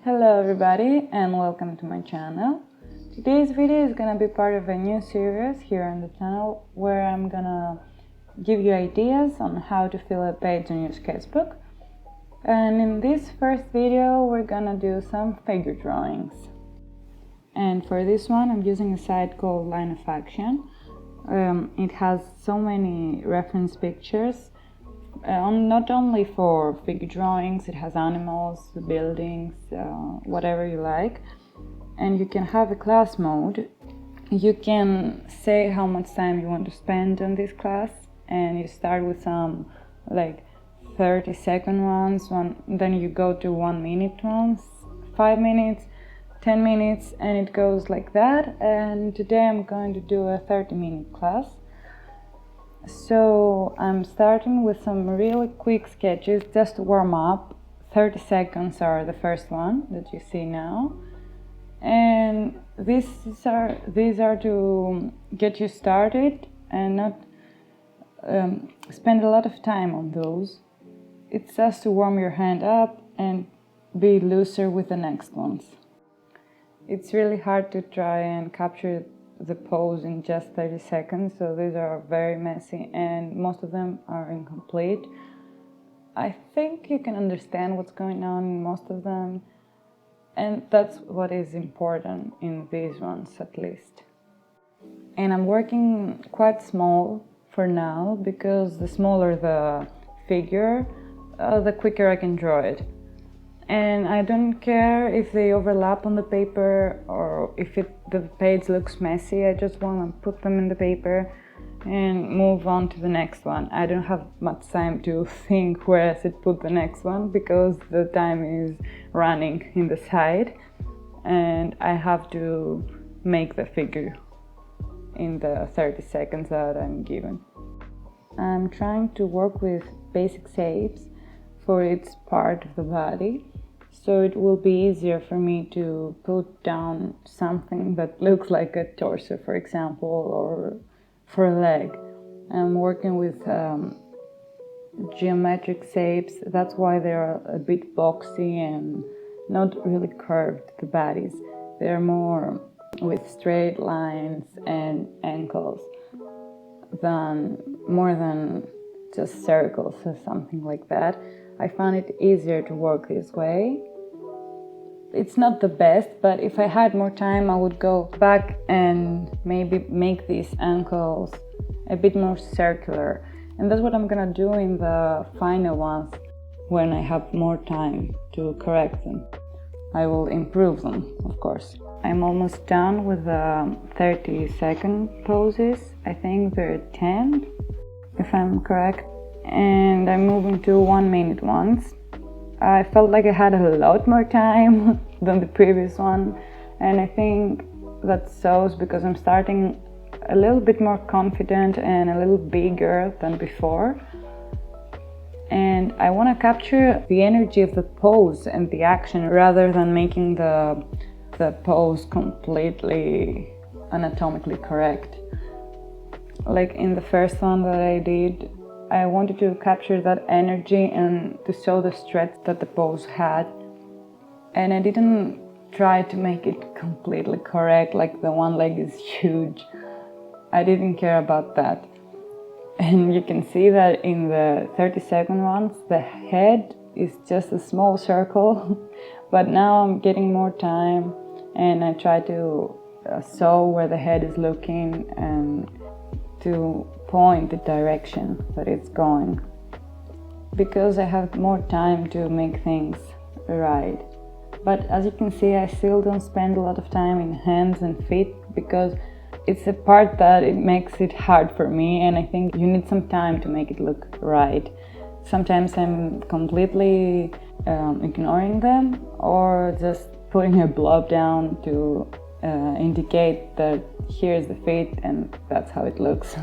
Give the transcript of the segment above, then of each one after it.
Hello everybody and welcome to my channel. Today's video is gonna be part of a new series here on the channel where I'm gonna give you ideas on how to fill a page on your sketchbook. And in this first video we're gonna do some figure drawings. And for this one I'm using a site called Line of Action. It has so many reference pictures. Not only for figure drawings, it has animals, buildings, whatever you like. And you can have a class mode. You can say how much time you want to spend on this class, and you start with some like 30-second ones, then you go to 1 minute ones, 5 minutes, 10 minutes, and it goes like that. And today I'm going to do a 30-minute class. So I'm starting with some really quick sketches just to warm up. 30 seconds are the first one that you see now, and these are to get you started and not spend a lot of time on those. It's just to warm your hand up and be looser with the next ones. It's really hard to try and capture the pose in just 30 seconds, so these are very messy and most of them are incomplete. I think you can understand what's going on in most of them, and that's what is important in these ones at least. And I'm working quite small for now because the smaller the figure, the quicker I can draw it. And I don't care if they overlap on the paper or if the page looks messy. I just want to put them in the paper and move on to the next one. I don't have much time to think where I should put the next one because the time is running in the side and I have to make the figure in the 30 seconds that I'm given. I'm trying to work with basic shapes for each part of the body, so it will be easier for me to put down something that looks like a torso, for example, or for a leg. I'm working with geometric shapes. That's why they're a bit boxy and not really curved, the bodies. They're more with straight lines and angles more than just circles or something like that. I found it easier to work this way. It's not the best, but if I had more time I would go back and maybe make these ankles a bit more circular. And that's what I'm gonna do in the final ones when I have more time to correct them. I will improve them, of course. I'm almost done with the 30-second poses. I think there are 10, if I'm correct. And I'm moving to 1 minute ones. I felt like I had a lot more time than the previous one, and I think that shows because I'm starting a little bit more confident and a little bigger than before. And I want to capture the energy of the pose and the action rather than making the pose completely anatomically correct. Like in the first one that I did, I wanted to capture that energy and to show the stretch that the pose had. And I didn't try to make it completely correct, like the one leg is huge. I didn't care about that. And you can see that in the 30-second ones, the head is just a small circle. But now I'm getting more time and I try to show where the head is looking and to point the direction that it's going, because I have more time to make things right. But as you can see, I still don't spend a lot of time in hands and feet because it's a part that it makes it hard for me, and I think you need some time to make it look right. Sometimes I'm completely ignoring them or just putting a blob down to indicate that here's the feet and that's how it looks.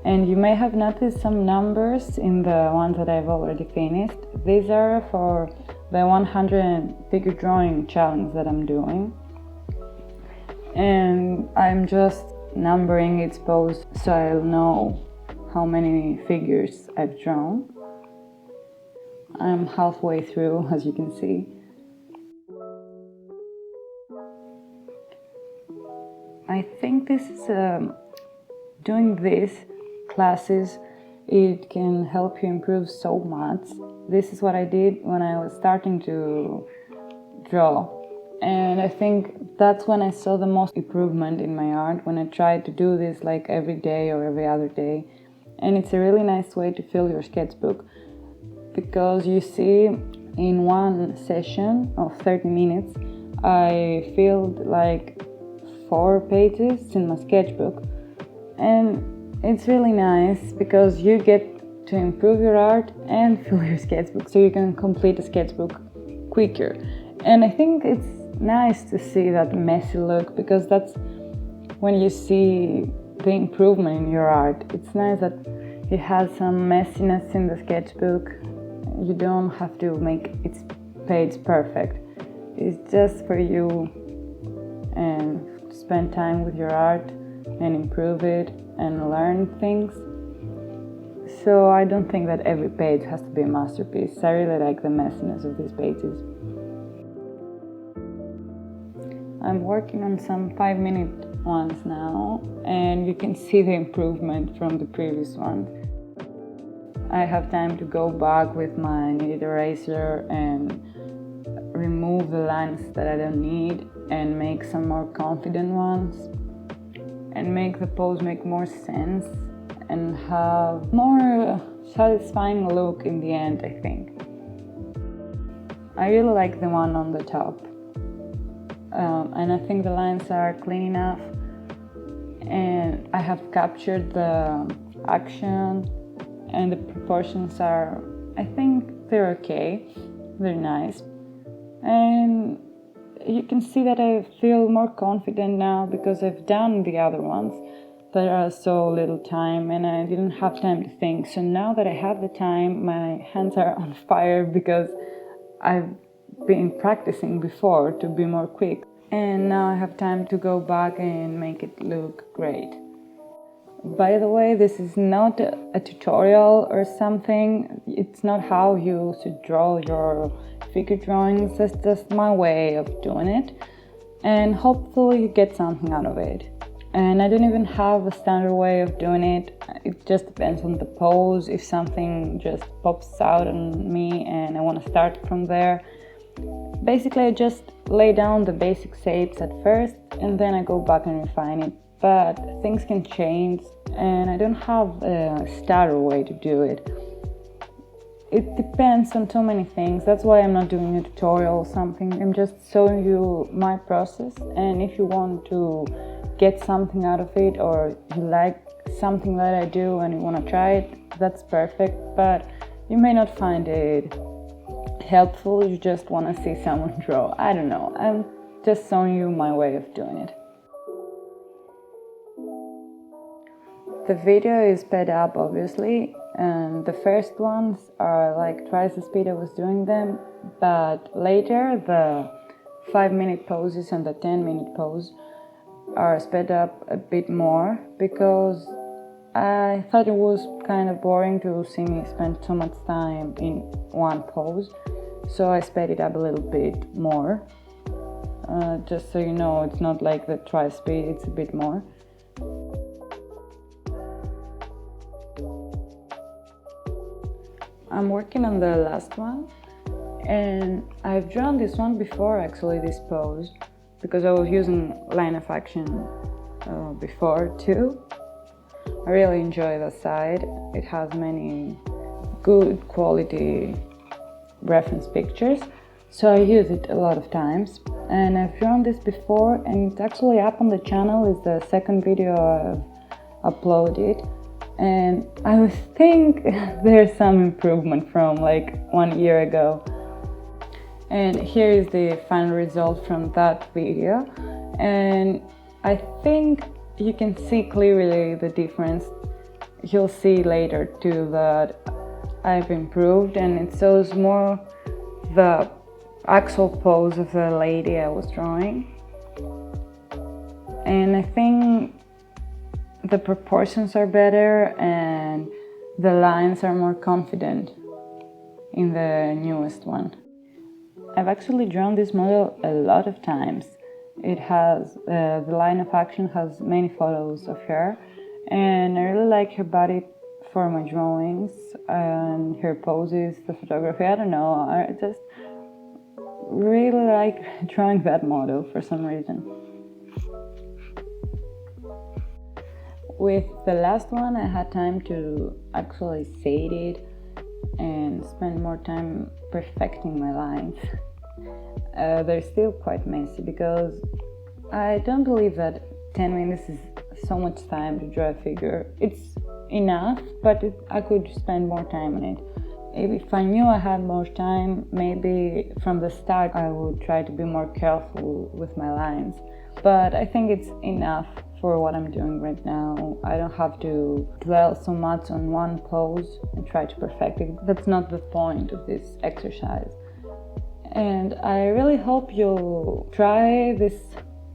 And you may have noticed some numbers in the ones that I've already finished. These are for the 100 figure drawing challenge that I'm doing. And I'm just numbering each pose so I'll know how many figures I've drawn. I'm halfway through, as you can see. I think this is doing these classes, it can help you improve so much. This is what I did when I was starting to draw, and I think that's when I saw the most improvement in my art, when I tried to do this like every day or every other day. And it's a really nice way to fill your sketchbook, because you see, in one session of 30 minutes I filled like 4 pages in my sketchbook. And it's really nice because you get to improve your art and fill your sketchbook, so you can complete a sketchbook quicker. And I think it's nice to see that messy look, because that's when you see the improvement in your art. It's nice that it has some messiness in the sketchbook. You don't have to make its page perfect. It's just for you and spend time with your art and improve it and learn things. So I don't think that every page has to be a masterpiece. I really like the messiness of these pages. I'm working on some 5-minute ones now, and you can see the improvement from the previous ones. I have time to go back with my kneaded eraser and remove the lines that I don't need and make some more confident ones, and make the pose make more sense and have more satisfying look in the end, I think. I really like the one on the top, and I think the lines are clean enough, and I have captured the action, and the proportions are, I think they're okay, they're nice. And you can see that I feel more confident now because I've done the other ones that are so little time and I didn't have time to think. So now that I have the time, my hands are on fire because I've been practicing before to be more quick. And now I have time to go back and make it look great. By the way, this is not a tutorial or something. It's not how you should draw your figure drawings. It's just my way of doing it. And hopefully you get something out of it. And I don't even have a standard way of doing it. It just depends on the pose. If something just pops out on me and I want to start from there. Basically, I just lay down the basic shapes at first and then I go back and refine it. But things can change and I don't have a standard way to do it. It depends on so many things. That's why I'm not doing a tutorial or something. I'm just showing you my process, and if you want to get something out of it or you like something that I do and you want to try it, that's perfect. But you may not find it helpful. You just want to see someone draw. I don't know. I'm just showing you my way of doing it. The video is sped up, obviously, and the first ones are like twice the speed I was doing them, but later the 5-minute poses and the 10-minute pose are sped up a bit more because I thought it was kind of boring to see me spend so much time in one pose, so I sped it up a little bit more. Just so you know, it's not like the twice speed, it's a bit more. I'm working on the last one, and I've drawn this one before, actually, this pose, because I was using line of action before too. I really enjoy that side. It has many good quality reference pictures, so I use it a lot of times. And I've drawn this before, and it's actually up on the channel. It's the second video I've uploaded. And I think there's some improvement from like 1 year ago. And here is the final result from that video. And I think you can see clearly the difference. You'll see later too that I've improved, and it shows more the actual pose of the lady I was drawing. And I think the proportions are better and the lines are more confident in the newest one. I've actually drawn this model a lot of times. It has, the line of action has many photos of her, and I really like her body for my drawings and her poses, the photography. I don't know, I just really like drawing that model for some reason. With the last one, I had time to actually fade it and spend more time perfecting my lines. They're still quite messy because I don't believe that 10 minutes is so much time to draw a figure. It's enough, but I could spend more time on it. If I knew I had more time, maybe from the start I would try to be more careful with my lines. But I think it's enough for what I'm doing right now. I don't have to dwell so much on one pose and try to perfect it. That's not the point of this exercise. And I really hope you'll try this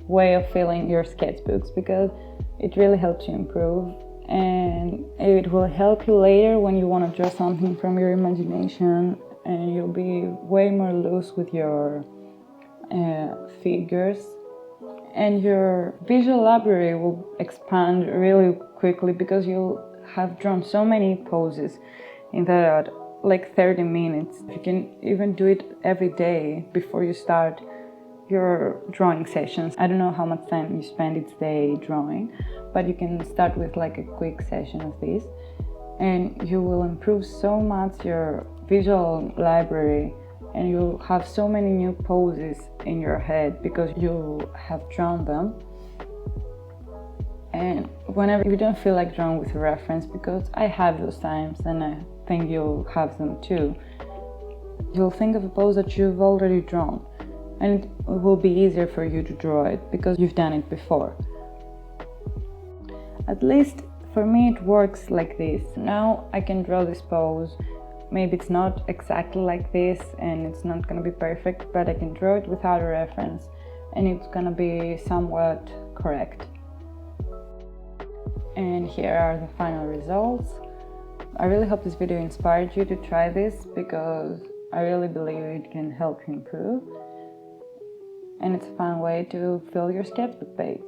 way of filling your sketchbooks because it really helps you improve, and it will help you later when you want to draw something from your imagination, and you'll be way more loose with your figures, and your visual library will expand really quickly because you'll have drawn so many poses in that like 30 minutes. You can even do it every day before you start your drawing sessions. I don't know how much time you spend each day drawing, but you can start with like a quick session of this, and you will improve so much your visual library, and you'll have so many new poses in your head because you have drawn them. And whenever you don't feel like drawing with a reference, because I have those times and I think you'll have them too, you'll think of a pose that you've already drawn, and it will be easier for you to draw it because you've done it before. At least for me it works like this. Now I can draw this pose. Maybe it's not exactly like this and it's not gonna be perfect, but I can draw it without a reference and it's gonna be somewhat correct. And here are the final results. I really hope this video inspired you to try this because I really believe it can help you improve. And it's a fun way to fill your sketchbook page.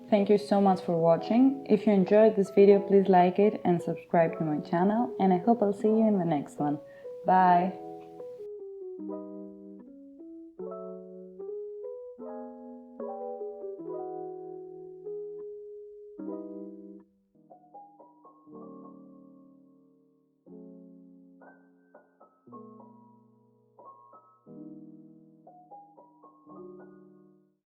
Thank you so much for watching. If you enjoyed this video, please like it and subscribe to my channel, and I hope I'll see you in the next one. Bye!